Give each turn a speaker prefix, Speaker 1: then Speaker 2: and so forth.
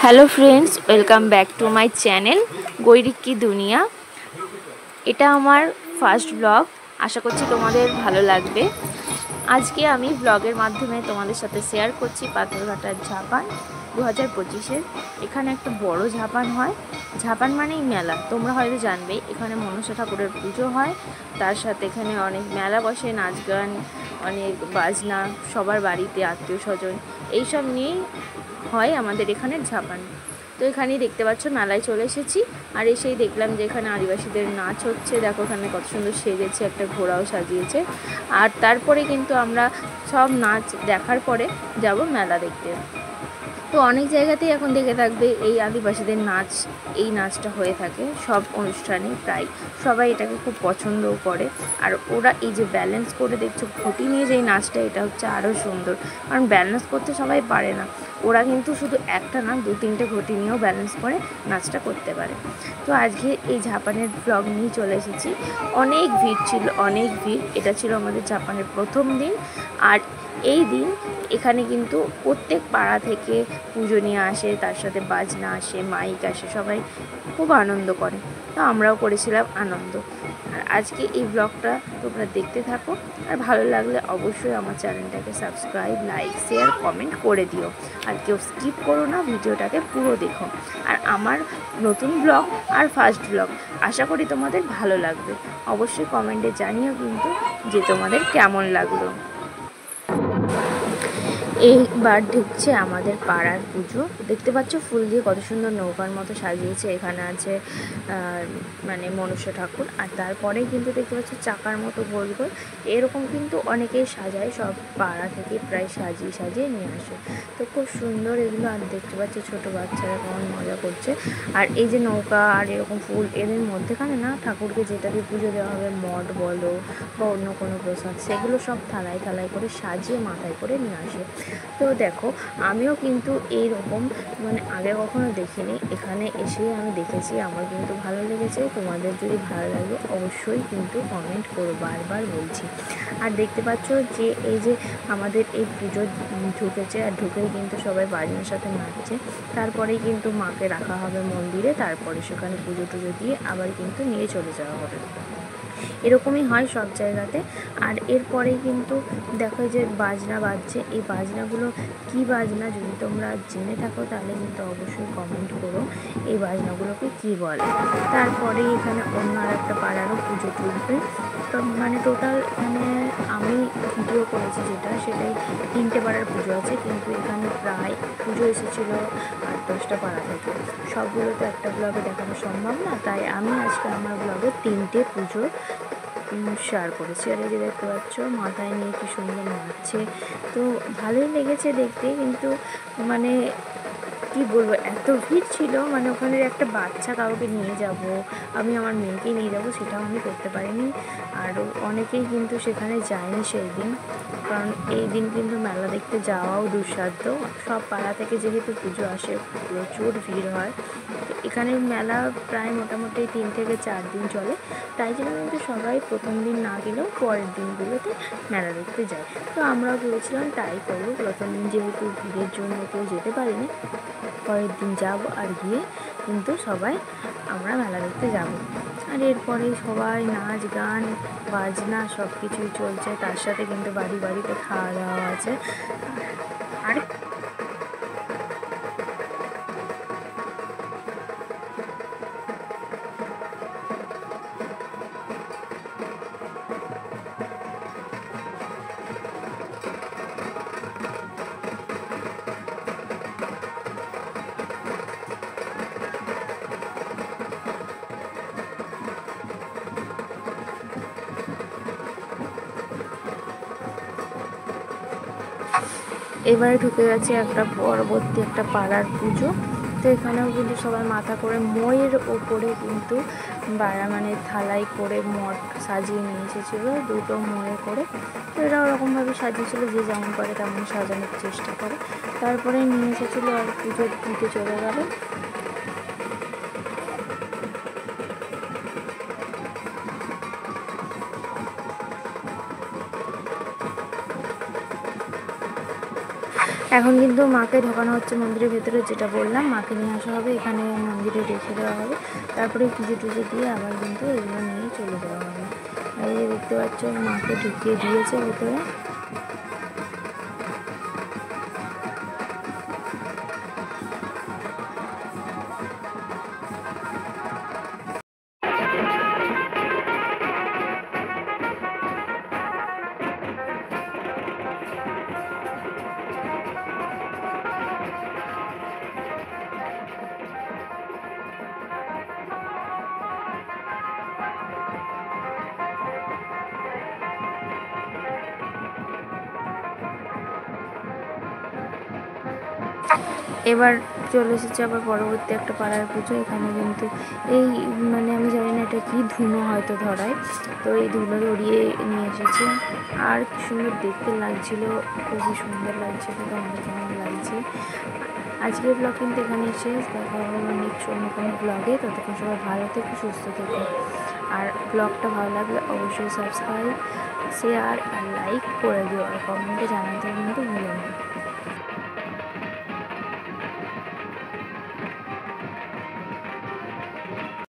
Speaker 1: Hello friends, welcome back to my channel Gairik কি দুনিয়া। এটা আমার ফার্স্ট ব্লগ, আশা করছি তোমাদের ভালো লাগবে। আজকে আমি ব্লগের মাধ্যমে তোমাদের সাথে শেয়ার করছি পাথরঘাটার ঝাপান 2025-এর। এখানে একটা বড় ঝাপান হয়। ঝাপান মানেই মেলা, তোমরা হয়তো জানবে। এখানে মনসা ঠাকুরের পুজো হয়, তার সাথে এখানে অনেক মেলা বসে, নাচ গান, অনেক বাজনা, সবার বাড়িতে আত্মীয় স্বজন এইসব নিয়েই হয় আমাদের এখানের ঝাপান। তো এখানেই দেখতে পাচ্ছ মেলায় চলে এসেছি, আর এসেই দেখলাম যে এখানে আদিবাসীদের নাচ হচ্ছে। দেখো এখানে কত সুন্দর সেজেছে, একটা ঘোড়াও সাজিয়েছে। আর তারপরে কিন্তু আমরা সব নাচ দেখার পরে যাব মেলা দেখতে। তো অনেক জায়গাতেই এখন দেখে থাকবে এই আদিবাসীদের নাচ, এই নাচটা হয়ে থাকে সব অনুষ্ঠানে। প্রায় সবাই এটাকে খুব পছন্দও করে। আর ওরা এই যে ব্যালেন্স করে দেখছো ঘটি নিয়ে যেই নাচটা, এটা হচ্ছে আরও সুন্দর, কারণ ব্যালেন্স করতে সবাই পারে না। ওরা কিন্তু শুধু একটা না, 2-3টে ঘটি নিয়েও ব্যালেন্স করে নাচটা করতে পারে। তো আজকে এই ঝাপানের ব্লগ নিয়ে চলে এসেছি। অনেক ভিড় ছিল, অনেক ভিড়। এটা ছিল আমাদের ঝাপানের প্রথম দিন। আর এই দিন এখানে কিন্তু প্রত্যেক পাড়া থেকে পুজো নিয়ে আসে, তার সাথে বাজনা আসে, মাইক আসে, সবাই খুব আনন্দ করে। তো আমরাও করেছিলাম আনন্দ। আর আজকে এই ব্লগটা তোমরা দেখতে থাকো, আর ভালো লাগলে অবশ্যই আমার চ্যানেলটাকে সাবস্ক্রাইব, লাইক, শেয়ার, কমেন্ট করে দিও। আর কেউ স্কিপ করো না, ভিডিওটাকে পুরো দেখো। আর আমার নতুন ব্লগ আর ফার্স্ট ব্লগ আশা করি তোমাদের ভালো লাগবে। অবশ্যই কমেন্টে জানিও কিন্তু যে তোমাদের কেমন লাগলো। এইবার ঢুকছে আমাদের পাড়ার পুজো। দেখতে পাচ্ছ ফুল দিয়ে কত সুন্দর নৌকার মতো সাজিয়েছে। এখানে আছে মানে মনসা ঠাকুর, আর তারপরে কিন্তু দেখতে পাচ্ছ চাকার মতো গোল গোল এরকম কিন্তু অনেকেই সাজায়, সব পাড়া থেকে প্রায় সাজিয়ে সাজিয়ে নিয়ে আসে। তো খুব সুন্দর এগুলো। আর দেখতে পাচ্ছ ছোটো বাচ্চারা কেমন মজা করছে। আর এই যে নৌকা আর এরকম ফুল, এদের মধ্যেখানে না ঠাকুরকে যেটা দিয়ে পুজো দেওয়া হবে, মঠ বলো বা অন্য কোনো প্রসাদ, সেগুলো সব থালায় থালায় করে সাজিয়ে মাথায় করে নিয়ে আসে। তো দেখো আমিও কিন্তু এইরকম মানে আগে কখনো দেখিনি, এখানে এসেই আমি দেখেছি। আমার কিন্তু ভালো লেগেছে। তোমাদের যদি ভালো লাগে অবশ্যই কিন্তু কমেন্ট করো, বারবার বলছি। আর দেখতে পাচ্ছ যে এই যে আমাদের এই পুজো ঢুকেছে, আর ঢুকেই কিন্তু সবাই বাজনার সাথে নাচছে। তারপরেই কিন্তু মাকে রাখা হবে মন্দিরে, তারপরে সেখানে পুজো টুজো দিয়ে আবার কিন্তু নিয়ে চলে যাওয়া হবে। এরকমই হয় সব জায়গাতে। আর এরপরেই কিন্তু দেখো যে বাজনা বাজছে। এই বাজনাগুলো কি বাজনা, যদি তোমরা জেনে থাকো তাহলে কিন্তু অবশ্যই কমেন্ট করো এই বাজনাগুলোকে কি বলে। তারপরে এখানে অন্য আর একটা পাড়ারও পুজো টুজবে। তো মানে টোটাল এখানে আমি ভিডিও করেছি যেটা, সেটাই 3টে পাড়ার পুজো আছে। কিন্তু এখানে প্রায় পুজো এসেছিলো 8-10টা পাড়া থেকে। সবগুলো তো একটা ব্লগে দেখানো সম্ভব না, তাই আমি আজকে আমার ব্লগে 3টে পুজো শেয়ার করেছি। আর এই যে দেখতে পাচ্ছ মাথায় নিয়ে কি সুন্দর নাচছে। তো ভালোই লেগেছে দেখতে, কিন্তু মানে কি বলবো, এত ভিড় ছিল, মানে ওখানে একটা বাচ্চা কাউকে নিয়ে যাব, আমি আমার মেয়েকে নিয়ে যাব, সেটাও আমি করতে পারিনি। আর অনেকেই কিন্তু সেখানে যায়নি সেই দিন, কারণ এই দিন কিন্তু মেলা দেখতে যাওয়াও দুঃসাধ্য। সব পাড়া থেকে যেহেতু পুজো আসে, প্রচুর ভিড় হয়। এখানে মেলা প্রায় মোটামুটি 3 থেকে 4 দিন চলে, তাই জন্য কিন্তু সবাই প্রথম দিন না গেলেও পরের দিনগুলোতে মেলা দেখতে যায়। তো আমরাও ভেবেছিলাম তাই করবো, প্রথম দিন যেহেতু ভিড়ের জন্য কেউ যেতে পারিনি, পরের দিন যাব, আর গিয়ে কিন্তু সবাই আমরা মেলা দেখতে যাব। আর এরপরে সবাই নাচ গান বাজনা সব কিছুই চলছে, তার সাথে কিন্তু বাড়ি বাড়িতে খাওয়া দাওয়া আছে। আর এবারে ঢুকে গেছে একটা পরবর্তী একটা পাড়ার পুজো। তো এখানেও কিন্তু সবাই মাথা করে ময়ের ওপরে কিন্তু মানে থালায় করে মঠ সাজিয়ে নিয়ে এসেছিলো, 2টো ময়ে করে। তো এরা ওরকমভাবে সাজিয়েছিলো, যে যেমন করে তেমন সাজানোর চেষ্টা করে। তারপরে নিয়ে এসেছিলো আর পুজো দিতে চলে গেল। এখন কিন্তু মাকে ঢোকানো হচ্ছে মন্দিরের ভেতরে, যেটা বললাম মাকে নিয়ে আসা হবে, এখানে মন্দিরে রেখে দেওয়া হবে, তারপরে পুজো টুজো দিয়ে আবার কিন্তু এগুলো নিয়ে চলে যাওয়া হবে। এই যে দেখতে পাচ্ছ মাকে ঢুকিয়ে দিয়েছে ভেতরে। এবার চলে এসেছে আবার পরবর্তী একটা পাড়ার পুজো। এখানে কিন্তু এই মানে আমি জানি না এটা কি, ধুনো হয়তো ধরায়, তো এই ধুনো ধরিয়ে নিয়ে এসেছে। আর কি সুন্দর দেখতে লাগছিল, খুবই সুন্দর লাগছিল। তো আমাদের কেমন লাগছে। আজকের ব্লগ কিন্তু এখানে শেষ, দেখা হবে নেক্সট অন্য কোনো ব্লগে। ততক্ষণ সবাই ভালো থেকো, সুস্থ থেকো। আর ব্লগটা ভালো লাগলে অবশ্যই সাবস্ক্রাইব, শেয়ার আর লাইক করে দিও, আর কমেন্টে জানাতে কিন্তু ভুলো না।